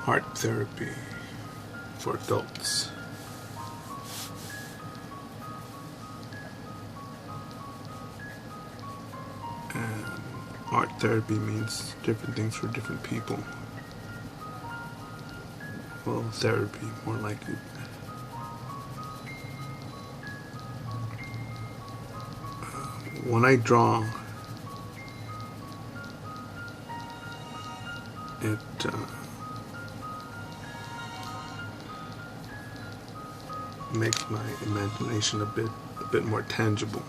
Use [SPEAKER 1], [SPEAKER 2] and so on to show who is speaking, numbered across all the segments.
[SPEAKER 1] art therapy for adults. And art therapy means different things for different people. Well, therapy, more like it. When I draw, it makes my imagination a bit more tangible.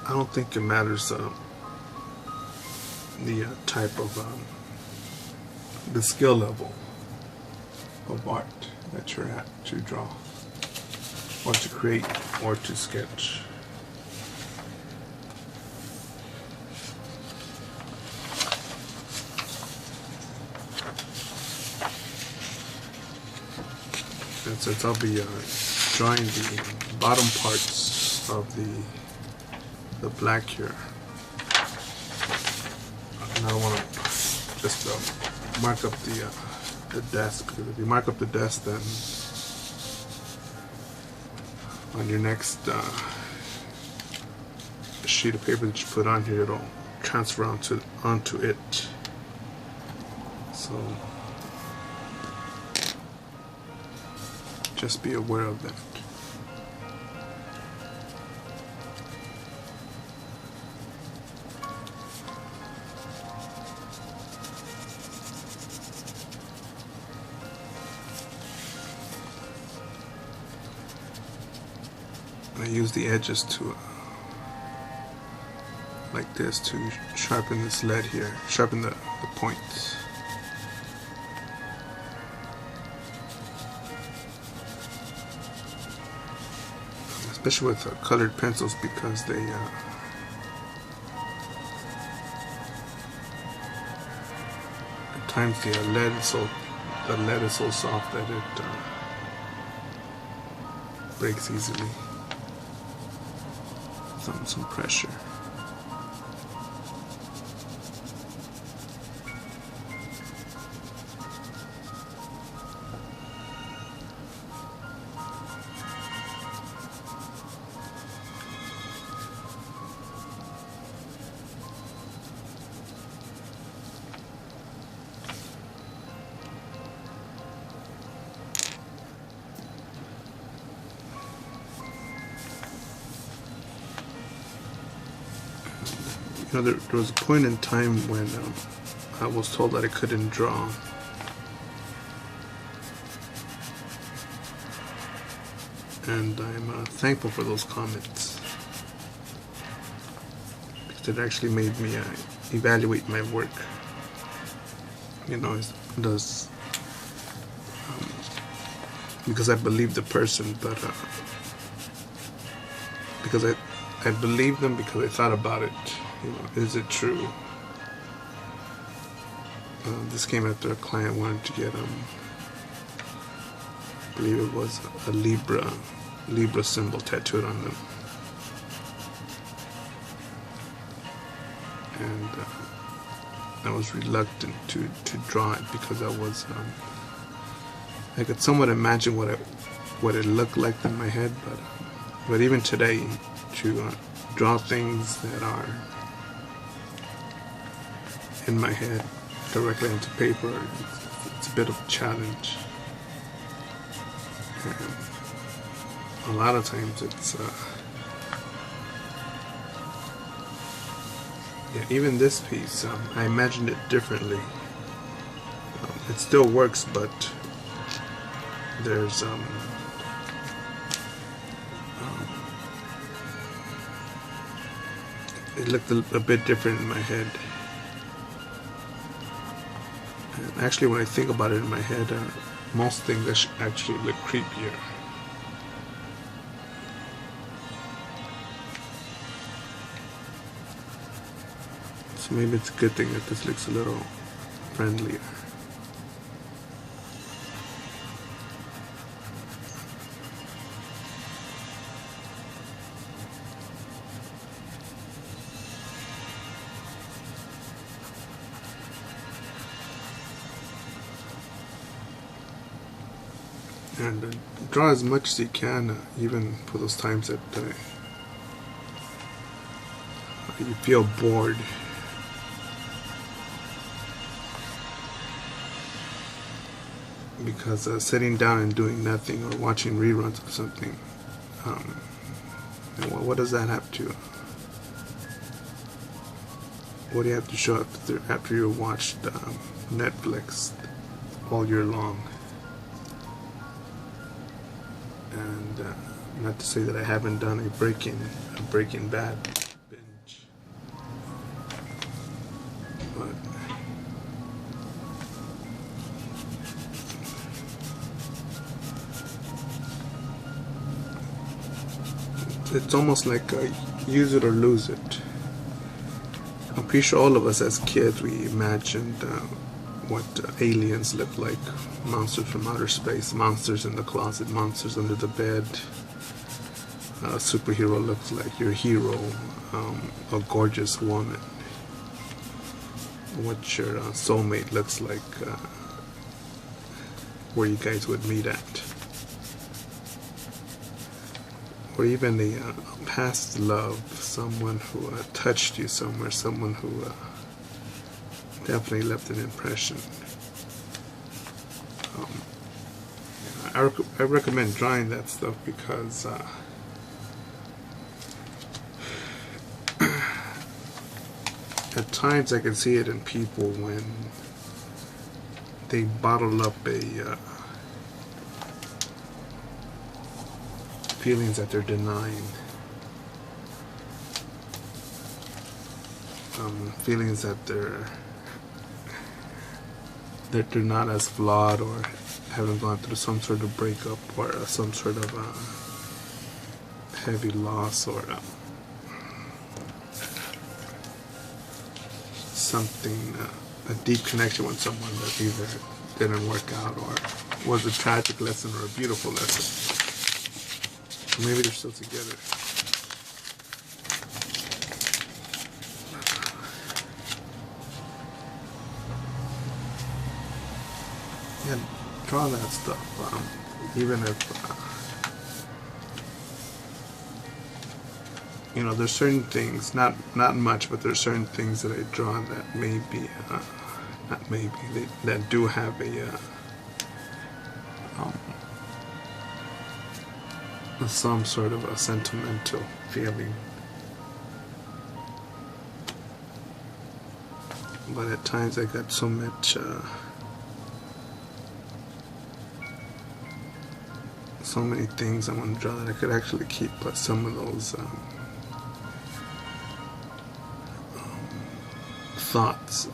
[SPEAKER 1] I don't think it matters the type of the skill level of art that you're at to draw or to create or to sketch. And since I'll be drawing the bottom parts of the black here, and I don't want to just mark up the desk, because if you mark up the desk, then on your next sheet of paper that you put on here, it'll transfer onto it. So just be aware of that. I use the edges to, like this, to sharpen this lead here, sharpen the points. Especially with colored pencils, because they at times the lead is so soft that it breaks easily. Some pressure. You know, there was a point in time when I was told that I couldn't draw. And I'm thankful for those comments, because it actually made me evaluate my work. You know, it does, because I believe the person, but because I believe them because I thought about it. You know, is it true? This came after a client wanted to get, I believe it was a Libra symbol tattooed on them. And I was reluctant to draw it, because I could somewhat imagine what it looked like in my head, but even today, to draw things that are in my head directly onto paper, it's a bit of a challenge. And a lot of times it's yeah, even this piece, I imagined it differently. It still works, but there's it looked a bit different in my head. And actually, when I think about it in my head, most things actually look creepier. So maybe it's a good thing that this looks a little friendlier. and draw as much as you can, even for those times that you feel bored. Because sitting down and doing nothing or watching reruns of something, what does that have to? What do you have to show after you watched Netflix all year long? And not to say that I haven't done a Breaking Bad binge, but it's almost like use it or lose it. I'm pretty sure all of us as kids, we imagined what aliens look like. Monsters from outer space, monsters in the closet, monsters under the bed. A superhero looks like your hero, a gorgeous woman. What your soulmate looks like, where you guys would meet at. Or even a past love, someone who touched you somewhere, someone who definitely left an impression. I recommend drawing that stuff because at times I can see it in people when they bottle up feelings that they're denying, feelings that they're not as flawed or haven't gone through some sort of breakup or some sort of heavy loss or something, a deep connection with someone that either didn't work out or was a tragic lesson or a beautiful lesson. Maybe they're still together. Yeah, draw that stuff. Even if there's certain things, not much, but there's certain things that I draw that maybe, that do have some sort of a sentimental feeling. But at times I got so much so many things I want to draw that I could actually keep some of those thoughts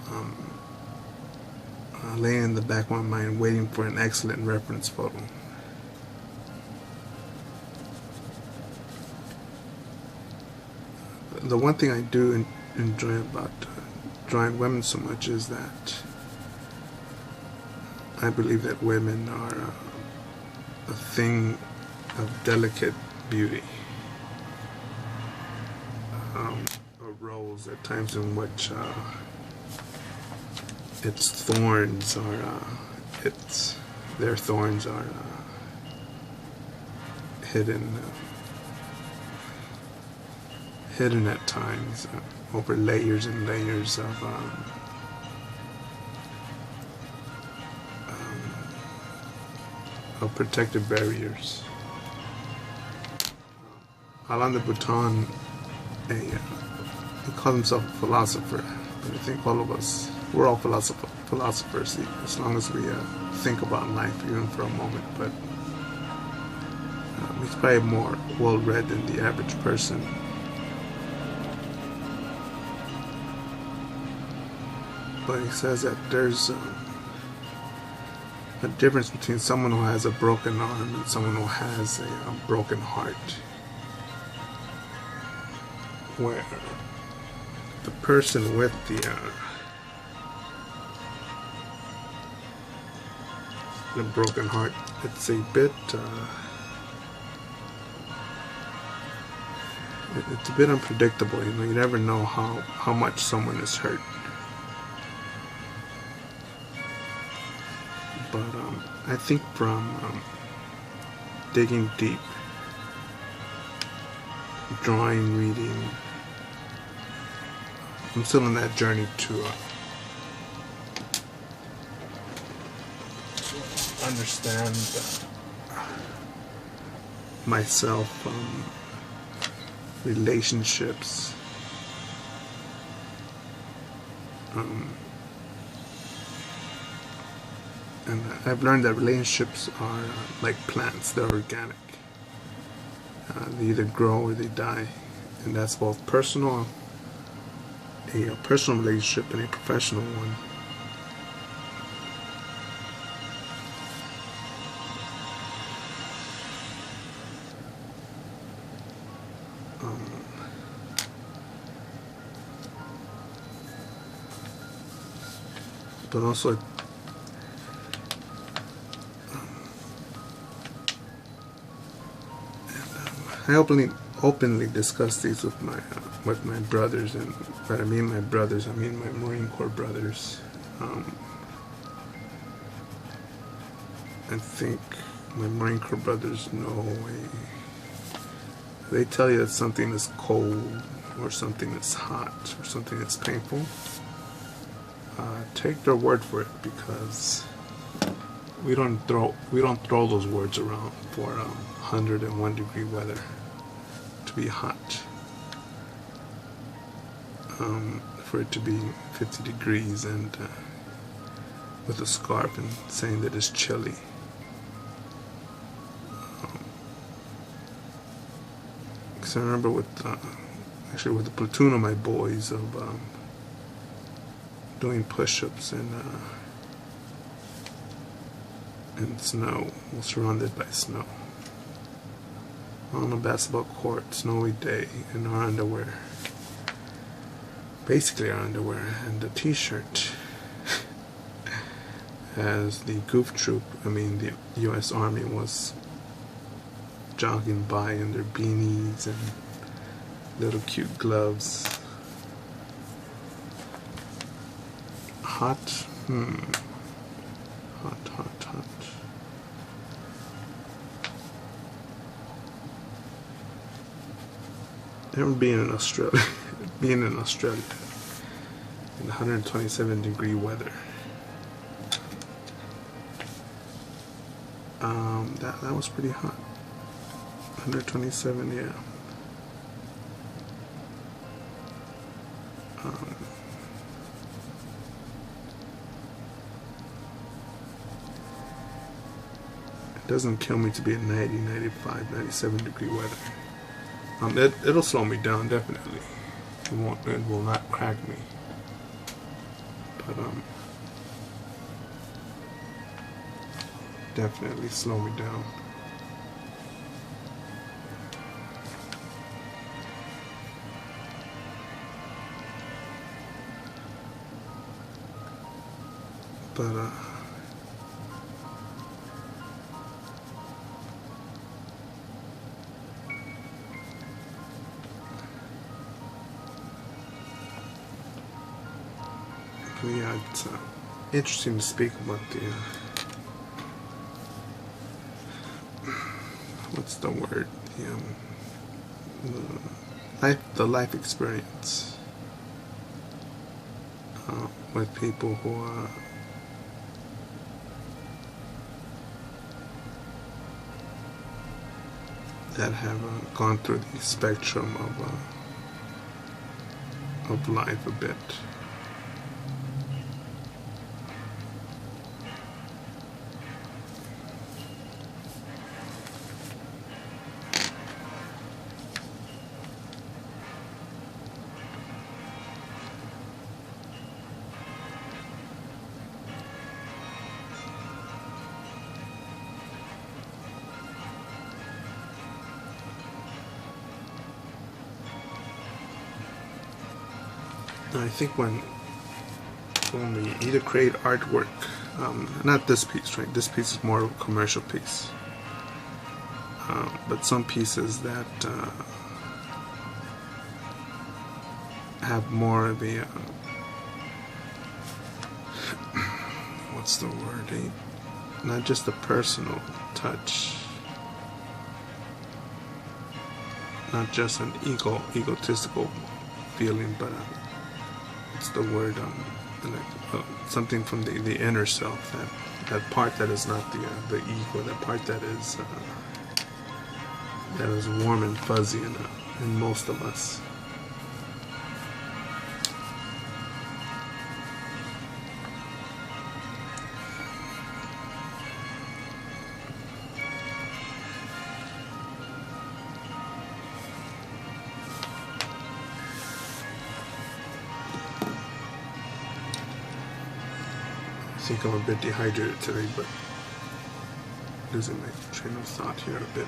[SPEAKER 1] laying in the back of my mind, waiting for an excellent reference photo. The one thing I do enjoy about drawing women so much is that I believe that women are a thing of delicate beauty. A rose at times in which its thorns are, their thorns are hidden at times over layers and layers of protective barriers. Alain de Botton, he called himself a philosopher, but I think all of us, we're all philosophers, as long as we think about life even for a moment. But he's probably more well-read than the average person. But he says that there's a difference between someone who has a broken arm and someone who has a broken heart. Where the person with the broken heart, it's a bit it's a bit unpredictable. You never know how much someone is hurt. But I think from digging deep, drawing, reading. I'm still on that journey to understand myself, relationships, and I've learned that relationships are like plants. They're organic. They either grow or they die, and that's both personal, a personal relationship and a professional one. But also I openly discuss these with my brothers, and when I mean my brothers, I mean my Marine Corps brothers. I think my Marine Corps brothers know. They tell you that something is cold, or something is hot, or something is painful. Take their word for it, because we don't throw those words around for 101 degree weather to be hot, for it to be 50 degrees and with a scarf and saying that it's chilly. Because I remember with a platoon of my boys of doing push-ups in snow, we're surrounded by snow, on a basketball court, snowy day, in our underwear, basically our underwear, and a t-shirt, as the goof troop, the U.S. Army, was jogging by in their beanies and little cute gloves. Hot, hot. I remember being in Australia, in 127 degree weather. That was pretty hot. 127, yeah. It doesn't kill me to be at 90, 95, 97 degree weather. It'll slow me down, definitely. It will not crack me. But definitely slow me down. But yeah, it's interesting to speak about the what's the word? The life experience with people who that have gone through the spectrum of life a bit. I think when we either create artwork, not this piece, right? This piece is more of a commercial piece, but some pieces that have more of a what's the word? Not just a personal touch, not just an egotistical feeling, but it's the word something from the inner self, that part that is not the ego, that part that is warm and fuzzy in most of us. I think I'm a bit dehydrated today, but losing my train of thought here a bit.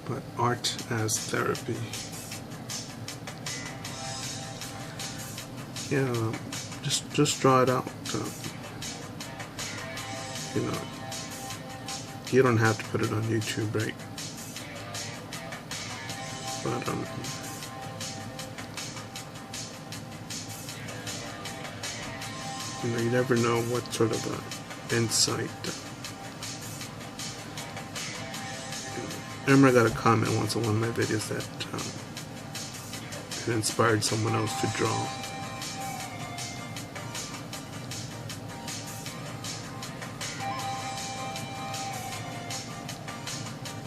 [SPEAKER 1] But art as therapy. Yeah, just draw it out. You know, you don't have to put it on YouTube, right? But you know, you never know what sort of insight. I remember I got a comment once on one of my videos that it inspired someone else to draw.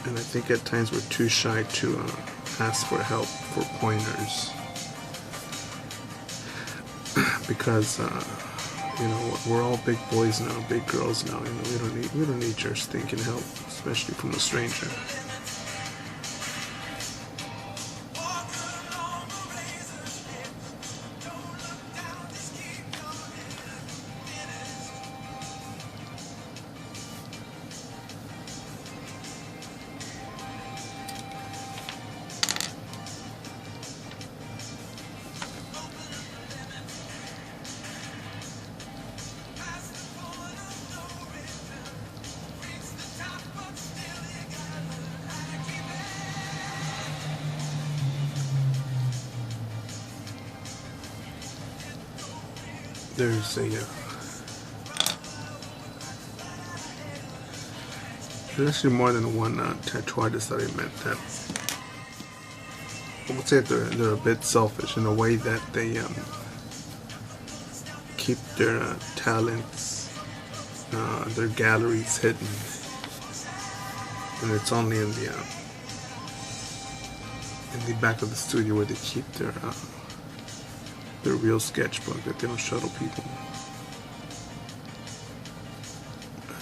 [SPEAKER 1] And I think at times we're too shy to ask for help, for pointers, because you know, we're all big boys now, big girls now. You know, we don't need your stinking help, especially from a stranger. There's actually more than one tattoo artist that I met that I would say they're a bit selfish in a way that they keep their talents, their galleries hidden, and it's only in the back of the studio where they keep their real sketchbook that they don't show to people.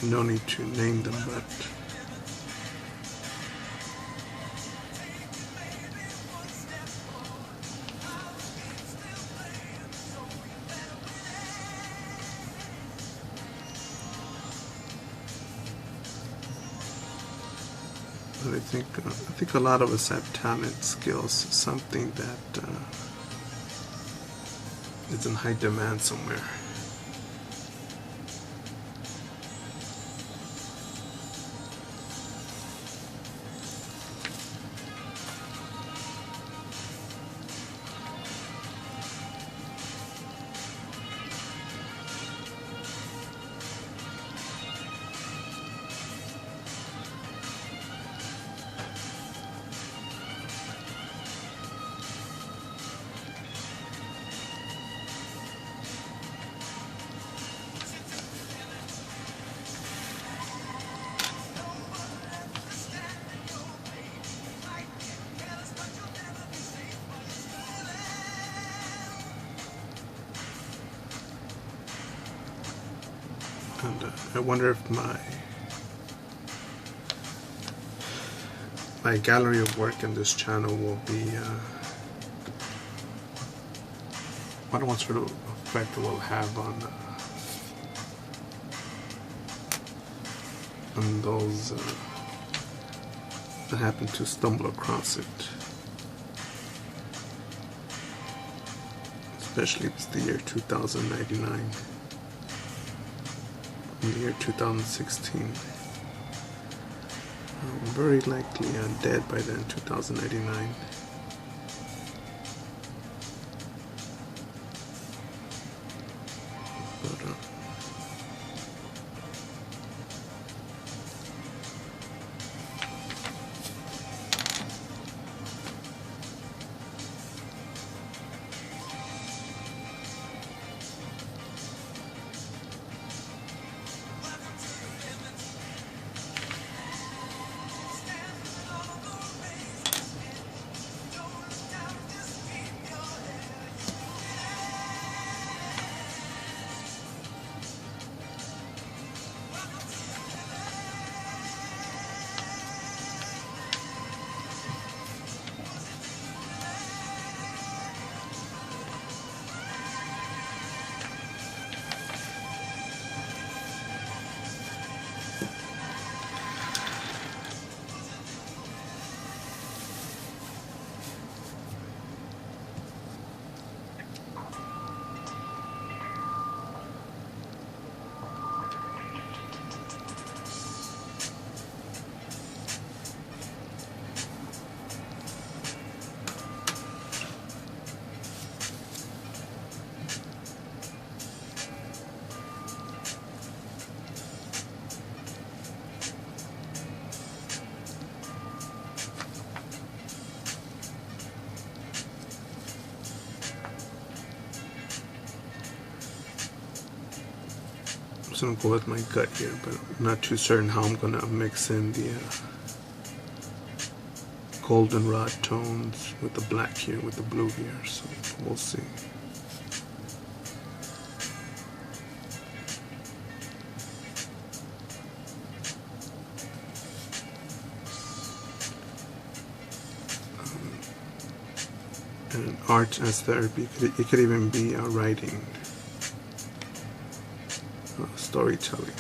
[SPEAKER 1] No need to name them, but I think a lot of us have talent, skills, something that is in high demand somewhere. And I wonder if my gallery of work in this channel will be what sort of effect it will have on those I happened to stumble across it. Especially if it's the year 2099. In the year 2016. Very likely dead by then, 2099. But, I'm just gonna go with my gut here, but I'm not too certain how I'm gonna mix in the goldenrod tones with the black here, with the blue here, so we'll see. And art as therapy, it could even be writing, storytelling.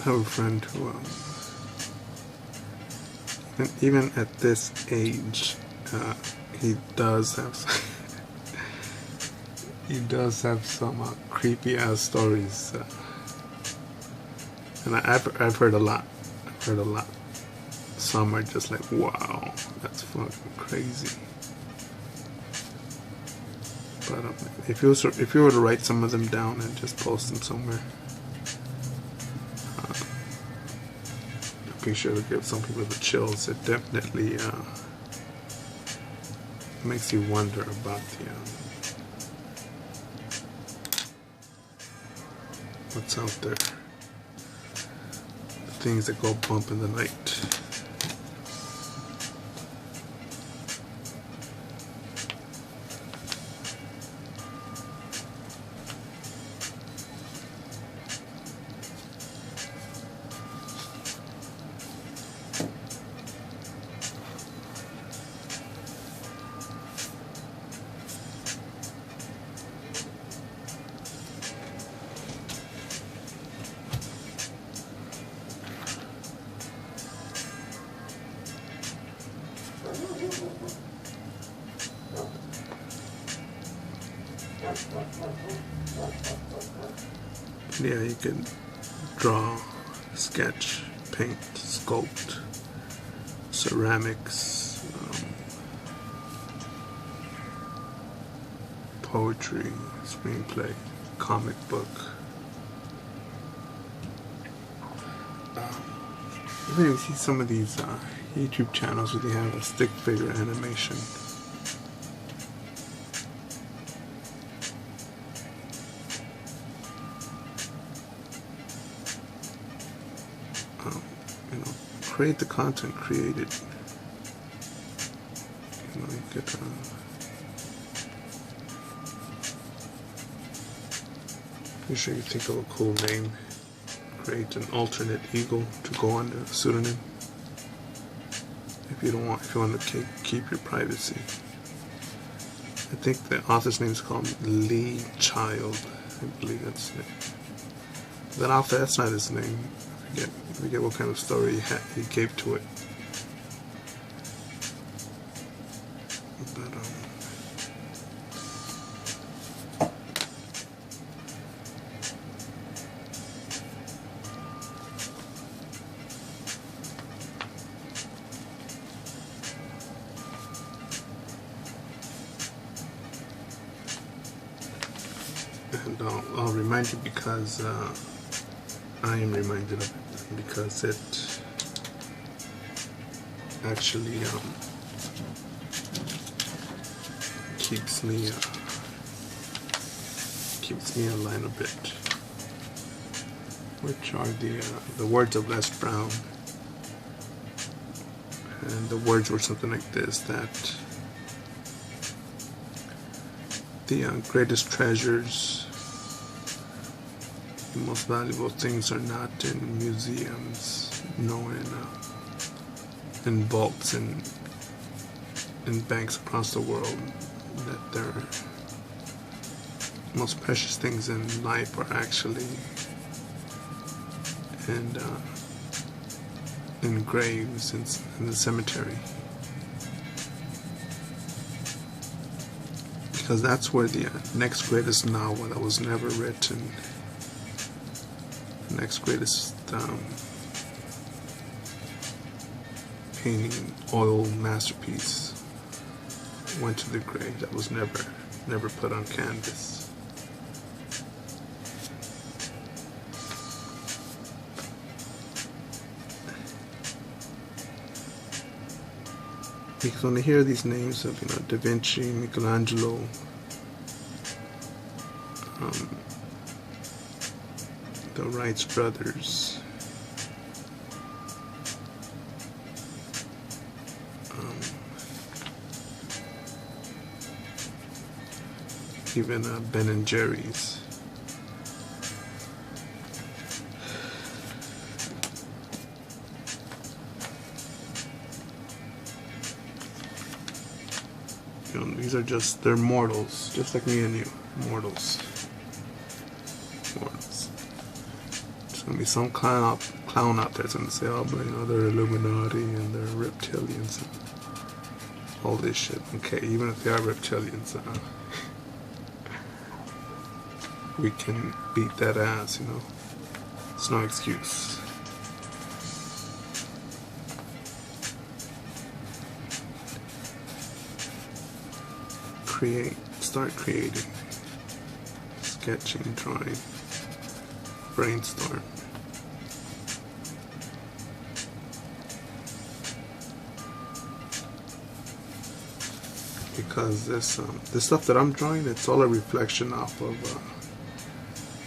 [SPEAKER 1] I have a friend who, even at this age, he does have some creepy ass stories, and I've heard a lot. I've heard a lot. Some are just like, wow, that's fucking crazy. But if you were to write some of them down and just post them somewhere, be sure to give some people the chills. It definitely makes you wonder about the what's out there, the things that go bump in the night. Yeah, you can draw, sketch, paint, sculpt, ceramics, poetry, screenplay, comic book. Even you see some of these YouTube channels where they have a stick figure animation. create the content, create it. You know, you could make sure you think of a cool name. Create an alternate ego to go under a pseudonym. If you want to keep your privacy. I think the author's name is called Lee Child. I believe that's his name. That author, that's not his name. I forget what kind of story he gave to it. But and I'll remind you because I am reminded of it because it actually keeps me in line a bit, which are the words of Les Brown, and the words were something like this: that the greatest treasures, the most valuable things are not in museums, nor in vaults and in banks across the world. That their most precious things in life are actually in graves in the cemetery. Because that's where the next greatest novel that was never written, the next greatest painting, oil masterpiece went to the grave, that was never put on canvas. Because when I hear these names of Da Vinci, Michelangelo, the Wright brothers, even Ben and Jerry's, these are they're mortals, just like me and you, mortals. There's gonna be some clown out there that's gonna say, oh, but they're Illuminati and they're reptilians and all this shit. Okay, even if they are reptilians, we can beat that ass, It's no excuse. Start creating, sketching, drawing, brainstorm. Because this stuff that I'm drawing, it's all a reflection off of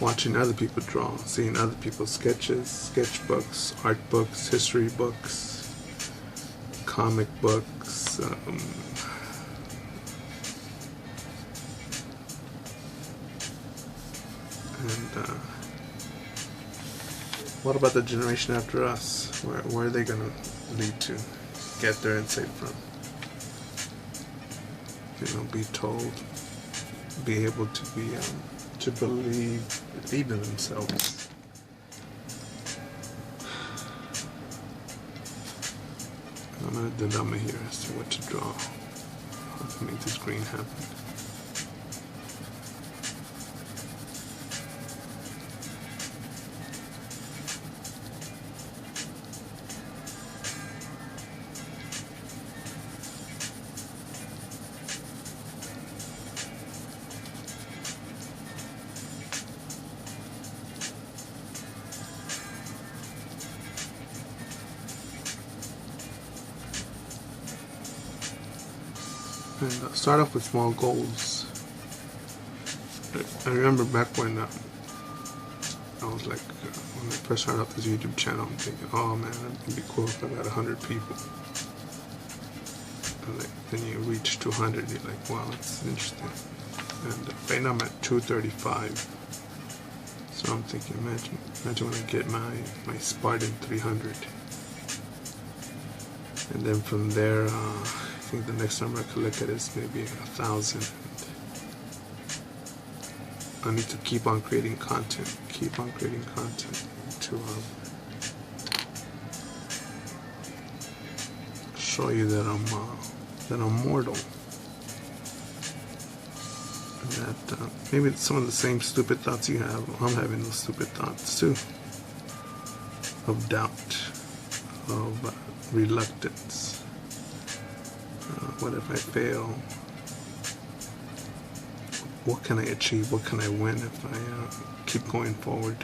[SPEAKER 1] watching other people draw, seeing other people's sketches, sketchbooks, art books, history books, comic books, and what about the generation after us? Where are they going to lead to? Get their insight from? Be told, be able to be to believe in themselves. I'm at a dilemma here as to what to draw, how to make this green happen. And start off with small goals. I remember back when I was like, when I first started out this YouTube channel, I'm thinking, oh man, it'd be cool if I got 100 people. And like, then you reach 200, you're like, wow, it's interesting. And right now I'm at 235. So I'm thinking, imagine when I get my Spartan 300. And then from there, I think the next number I could look at is maybe 1,000. I need to keep on creating content to show you that I'm mortal. And that maybe some of the same stupid thoughts you have, I'm having those stupid thoughts too. Of doubt, of reluctance. What if I fail? What can I achieve? What can I win if I keep going forward?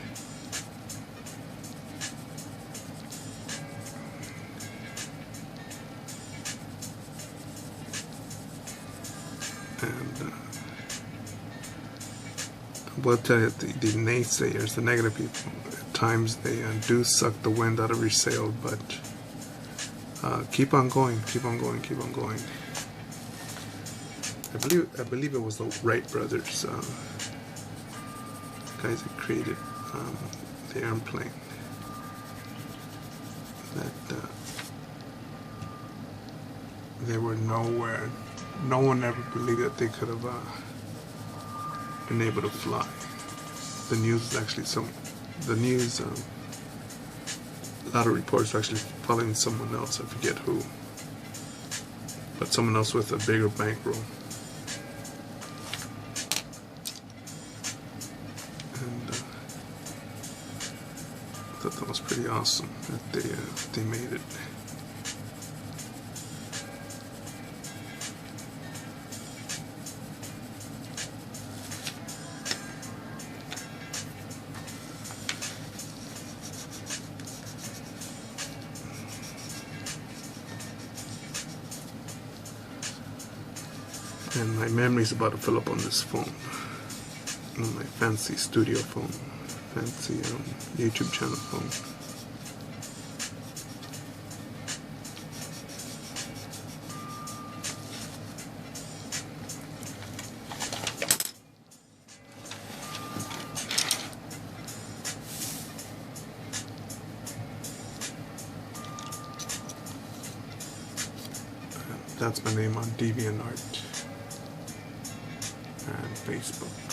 [SPEAKER 1] And we'll tell you, the naysayers, the negative people, at times they do suck the wind out of your sail, but keep on going, keep on going, keep on going. I believe it was the Wright brothers, guys that created the airplane. That they were nowhere. No one ever believed that they could have been able to fly. The news is actually a lot of reports are actually following someone else. I forget who, but someone else with a bigger bankroll. I thought that was pretty awesome that they made it. And my memory's about to fill up on this phone, on my fancy studio phone. Fancy YouTube channel phone. That's my name on DeviantArt and Facebook.